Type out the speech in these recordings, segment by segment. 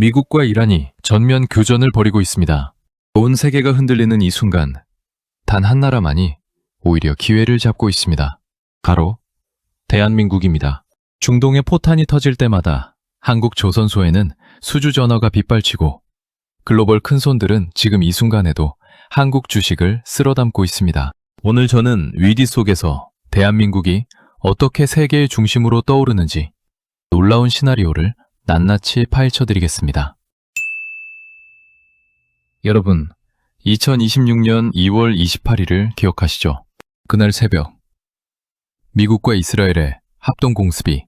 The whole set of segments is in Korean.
미국과 이란이 전면 교전을 벌이고 있습니다. 온 세계가 흔들리는 이 순간, 단 한 나라만이 오히려 기회를 잡고 있습니다. 바로 대한민국입니다. 중동에 포탄이 터질 때마다 한국 조선소에는 수주 전화가 빗발치고 글로벌 큰손들은 지금 이 순간에도 한국 주식을 쓸어 담고 있습니다. 오늘 저는 위기 속에서 대한민국이 어떻게 세계의 중심으로 떠오르는지 놀라운 시나리오를 낱낱이 파헤쳐 드리겠습니다. 여러분, 2026년 2월 28일을 기억하시죠? 그날 새벽, 미국과 이스라엘의 합동공습이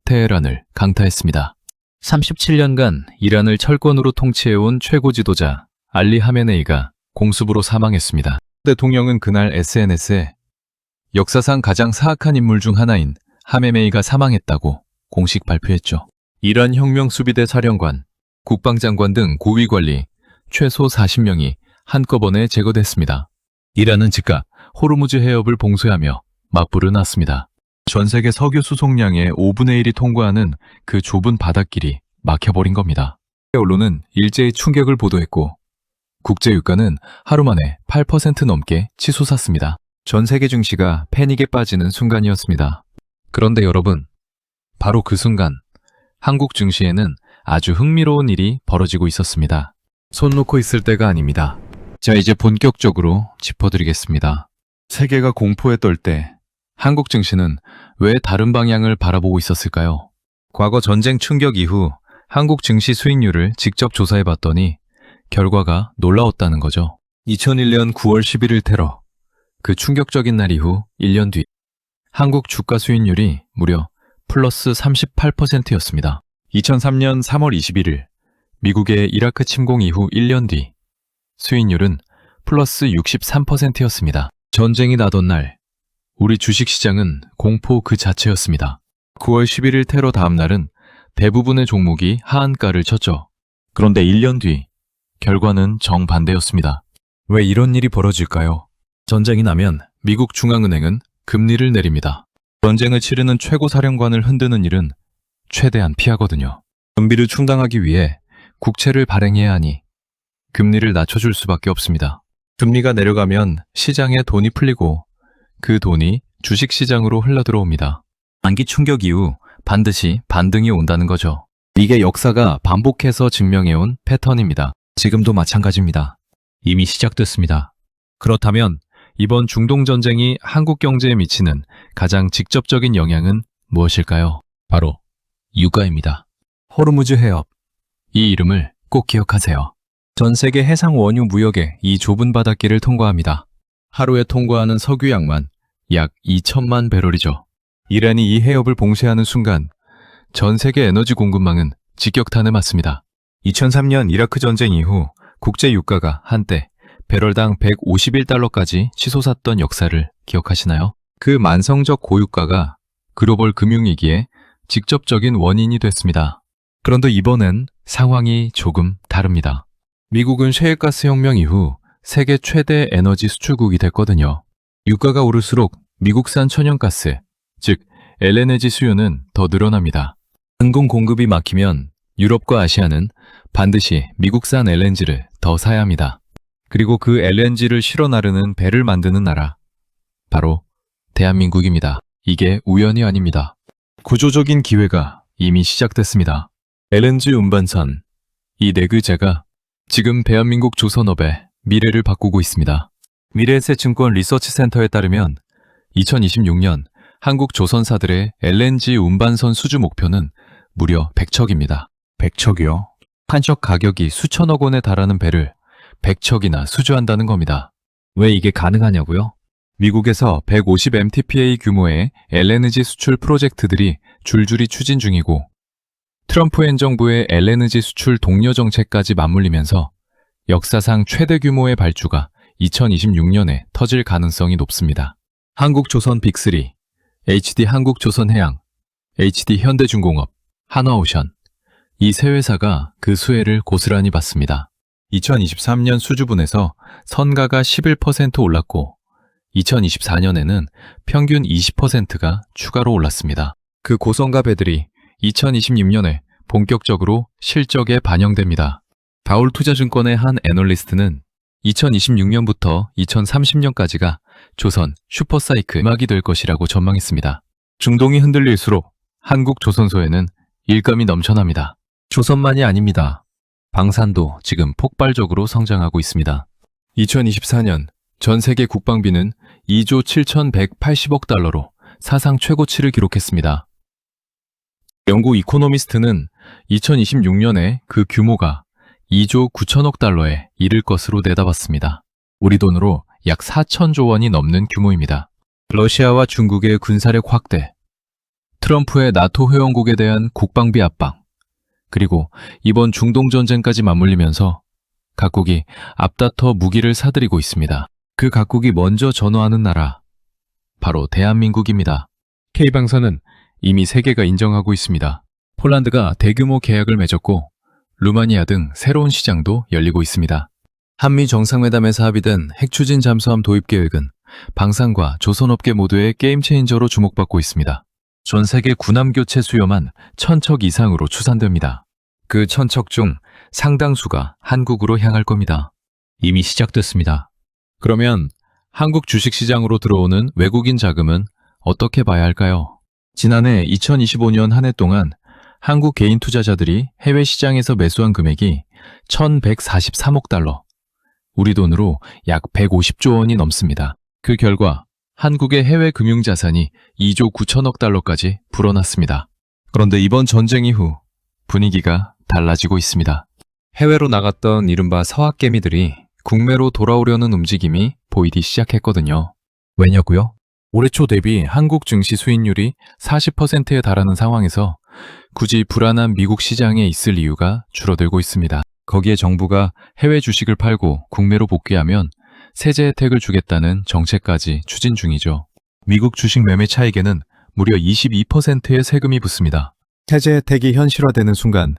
테헤란을 강타했습니다. 37년간 이란을 철권으로 통치해온 최고 지도자 알리 하메네이가 공습으로 사망했습니다. 대통령은 그날 SNS에 역사상 가장 사악한 인물 중 하나인 하메네이가 사망했다고 공식 발표했죠. 이란 혁명수비대 사령관, 국방장관 등 고위 관리 최소 40명이 한꺼번에 제거됐습니다. 이란은 즉각 호르무즈 해협을 봉쇄하며 맞불을 놨습니다. 전 세계 석유 수송량의 5분의 1이 통과하는 그 좁은 바닷길이 막혀버린 겁니다. 언론은 일제히 충격을 보도했고 국제유가는 하루 만에 8% 넘게 치솟았습니다. 전 세계 증시가 패닉에 빠지는 순간이었습니다. 그런데 여러분, 바로 그 순간 한국 증시에는 아주 흥미로운 일이 벌어지고 있었습니다. 손 놓고 있을 때가 아닙니다. 자, 이제 본격적으로 짚어드리겠습니다. 세계가 공포에 떨 때 한국 증시는 왜 다른 방향을 바라보고 있었을까요? 과거 전쟁 충격 이후 한국 증시 수익률을 직접 조사해봤더니 결과가 놀라웠다는 거죠. 2001년 9월 11일 테러, 그 충격적인 날 이후 1년 뒤 한국 주가 수익률이 무려 플러스 38%였습니다. 2003년 3월 21일 미국의 이라크 침공 이후 1년 뒤 수익률은 플러스 63%였습니다. 전쟁이 나던 날 우리 주식시장은 공포 그 자체였습니다. 9월 11일 테러 다음 날은 대부분의 종목이 하한가를 쳤죠. 그런데 1년 뒤 결과는 정반대였습니다. 왜 이런 일이 벌어질까요? 전쟁이 나면 미국 중앙은행은 금리를 내립니다. 전쟁을 치르는 최고 사령관을 흔드는 일은 최대한 피하거든요. 금비를 충당하기 위해 국채를 발행해야 하니 금리를 낮춰줄 수밖에 없습니다. 금리가 내려가면 시장에 돈이 풀리고 그 돈이 주식시장으로 흘러들어옵니다. 단기 충격 이후 반드시 반등이 온다는 거죠. 이게 역사가 반복해서 증명해온 패턴입니다. 지금도 마찬가지입니다. 이미 시작됐습니다. 그렇다면 이번 중동전쟁이 한국 경제에 미치는 가장 직접적인 영향은 무엇일까요? 바로 유가입니다. 호르무즈 해협. 이 이름을 꼭 기억하세요. 전 세계 해상 원유 무역의 이 좁은 바닷길을 통과합니다. 하루에 통과하는 석유양만 약 2천만 배럴이죠. 이란이 이 해협을 봉쇄하는 순간 전 세계 에너지 공급망은 직격탄을 맞습니다. 2003년 이라크 전쟁 이후 국제 유가가 한때 배럴당 151달러까지 치솟았던 역사를 기억하시나요? 그 만성적 고유가가 글로벌 금융위기의 직접적인 원인이 됐습니다. 그런데 이번엔 상황이 조금 다릅니다. 미국은 셰일가스 혁명 이후 세계 최대 에너지 수출국이 됐거든요. 유가가 오를수록 미국산 천연가스, 즉 LNG 수요는 더 늘어납니다. 항공 공급이 막히면 유럽과 아시아는 반드시 미국산 LNG를 더 사야 합니다. 그리고 그 LNG를 실어 나르는 배를 만드는 나라, 바로 대한민국입니다. 이게 우연이 아닙니다. 구조적인 기회가 이미 시작됐습니다. LNG 운반선, 이 내규제가 지금 대한민국 조선업의 미래를 바꾸고 있습니다. 미래에셋증권 리서치센터에 따르면 2026년 한국 조선사들의 LNG 운반선 수주 목표는 무려 100척입니다. 100척이요? 한 척 가격이 수천억 원에 달하는 배를 100척이나 수주한다는 겁니다. 왜 이게 가능하냐고요? 미국에서 150mtpa 규모의 LNG 수출 프로젝트들이 줄줄이 추진 중이고 트럼프 행정부의 LNG 수출 독려 정책까지 맞물리면서 역사상 최대 규모의 발주가 2026년에 터질 가능성이 높습니다. 한국조선 빅3, HD 한국조선해양, HD 현대중공업, 한화오션, 이 세 회사가 그 수혜를 고스란히 받습니다. 2023년 수주분에서 선가가 11% 올랐고 2024년에는 평균 20%가 추가로 올랐습니다. 그 고성가 배들이 2026년에 본격적으로 실적에 반영됩니다. 다올투자증권의 한 애널리스트는 2026년부터 2030년까지가 조선 슈퍼사이클막이 될 것이라고 전망했습니다. 중동이 흔들릴수록 한국 조선소에는 일감이 넘쳐납니다. 조선만이 아닙니다. 방산도 지금 폭발적으로 성장하고 있습니다. 2024년 전 세계 국방비는 2조 7,180억 달러로 사상 최고치를 기록했습니다. 영국 이코노미스트는 2026년에 그 규모가 2조 9천억 달러에 이를 것으로 내다봤습니다. 우리 돈으로 약 4천조 원이 넘는 규모입니다. 러시아와 중국의 군사력 확대, 트럼프의 나토 회원국에 대한 국방비 압박, 그리고 이번 중동 전쟁까지 맞물리면서 각국이 앞다퉈 무기를 사들이고 있습니다. 그 각국이 먼저 전화하는 나라, 바로 대한민국입니다. K방사는 이미 세계가 인정하고 있습니다. 폴란드가 대규모 계약을 맺었고 루마니아 등 새로운 시장도 열리고 있습니다. 한미 정상회담에서 합의된 핵추진 잠수함 도입 계획은 방산과 조선업계 모두의 게임 체인저로 주목받고 있습니다. 전 세계 군함 교체 수요만 1,000척 이상으로 추산됩니다. 그 1,000척 중 상당수가 한국으로 향할 겁니다. 이미 시작됐습니다. 그러면 한국 주식시장으로 들어오는 외국인 자금은 어떻게 봐야 할까요? 지난해 2025년 한 해 동안 한국 개인 투자자들이 해외 시장에서 매수한 금액이 1,143억 달러, 우리 돈으로 약 150조 원이 넘습니다. 그 결과 한국의 해외 금융자산이 2조 9천억 달러까지 불어났습니다. 그런데 이번 전쟁 이후 분위기가 달라지고 있습니다. 해외로 나갔던 이른바 서학개미들이 국내로 돌아오려는 움직임이 보이기 시작했거든요. 왜냐고요? 올해 초 대비 한국 증시 수익률이 40%에 달하는 상황에서 굳이 불안한 미국 시장에 있을 이유가 줄어들고 있습니다. 거기에 정부가 해외 주식을 팔고 국내로 복귀하면 세제 혜택을 주겠다는 정책까지 추진 중이죠. 미국 주식 매매 차익에는 무려 22%의 세금이 붙습니다. 세제 혜택이 현실화되는 순간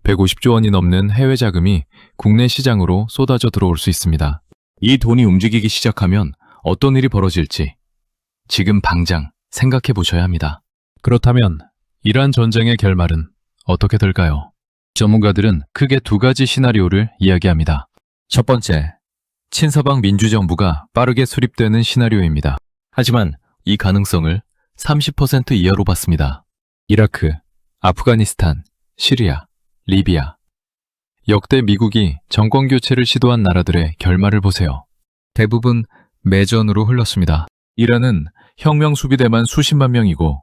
150조 원이 넘는 해외 자금이 국내 시장으로 쏟아져 들어올 수 있습니다. 이 돈이 움직이기 시작하면 어떤 일이 벌어질지 지금 당장 생각해 보셔야 합니다. 그렇다면 이란 전쟁의 결말은 어떻게 될까요? 전문가들은 크게 두 가지 시나리오를 이야기합니다. 첫 번째, 친서방 민주정부가 빠르게 수립되는 시나리오입니다. 하지만 이 가능성을 30% 이하로 봤습니다. 이라크, 아프가니스탄, 시리아, 리비아. 역대 미국이 정권 교체를 시도한 나라들의 결말을 보세요. 대부분 매전으로 흘렀습니다. 이란은 혁명 수비대만 수십만 명이고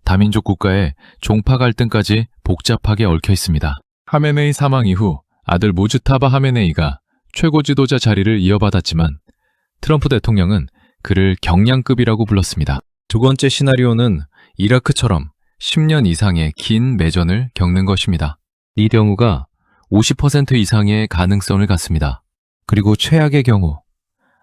다민족 국가의 종파 갈등까지 복잡하게 얽혀 있습니다. 하메네이 사망 이후 아들 무즈타바 하메네이가 최고 지도자 자리를 이어받았지만 트럼프 대통령은 그를 경량급이라고 불렀습니다. 두 번째 시나리오는 이라크처럼 10년 이상의 긴 매전을 겪는 것입니다. 이 경우가 50% 이상의 가능성을 갖습니다. 그리고 최악의 경우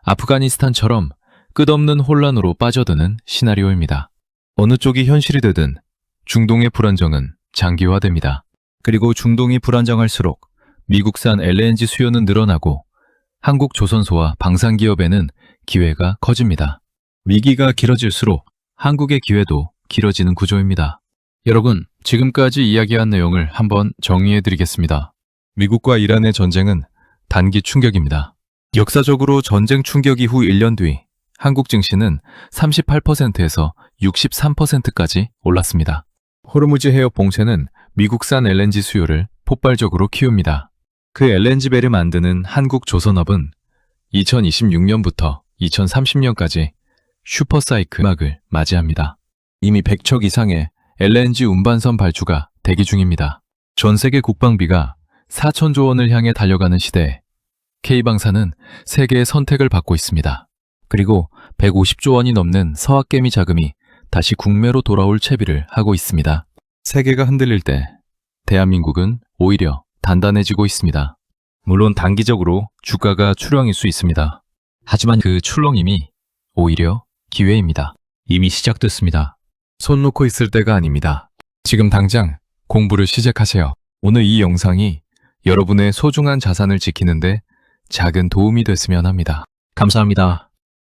아프가니스탄처럼 끝없는 혼란으로 빠져드는 시나리오입니다. 어느 쪽이 현실이 되든 중동의 불안정은 장기화됩니다. 그리고 중동이 불안정할수록 미국산 LNG 수요는 늘어나고 한국 조선소와 방산기업에는 기회가 커집니다. 위기가 길어질수록 한국의 기회도 길어지는 구조입니다. 여러분, 지금까지 이야기한 내용을 한번 정리해드리겠습니다. 미국과 이란의 전쟁은 단기 충격입니다. 역사적으로 전쟁 충격 이후 1년 뒤 한국 증시는 38%에서 63%까지 올랐습니다. 호르무즈 해협 봉쇄는 미국산 LNG 수요를 폭발적으로 키웁니다. 그 LNG배를 만드는 한국 조선업은 2026년부터 2030년까지 슈퍼사이클막을 맞이합니다. 이미 100척 이상의 LNG 운반선 발주가 대기 중입니다. 전 세계 국방비가 4천조 원을 향해 달려가는 시대에 K방사는 세계의 선택을 받고 있습니다. 그리고 150조 원이 넘는 서학개미 자금이 다시 국내로 돌아올 채비를 하고 있습니다. 세계가 흔들릴 때 대한민국은 오히려 단단해지고 있습니다. 물론 단기적으로 주가가 출렁일 수 있습니다. 하지만 그 출렁임이 오히려 기회입니다. 이미 시작됐습니다. 손 놓고 있을 때가 아닙니다. 지금 당장 공부를 시작하세요. 오늘 이 영상이 여러분의 소중한 자산을 지키는데 작은 도움이 됐으면 합니다. 감사합니다.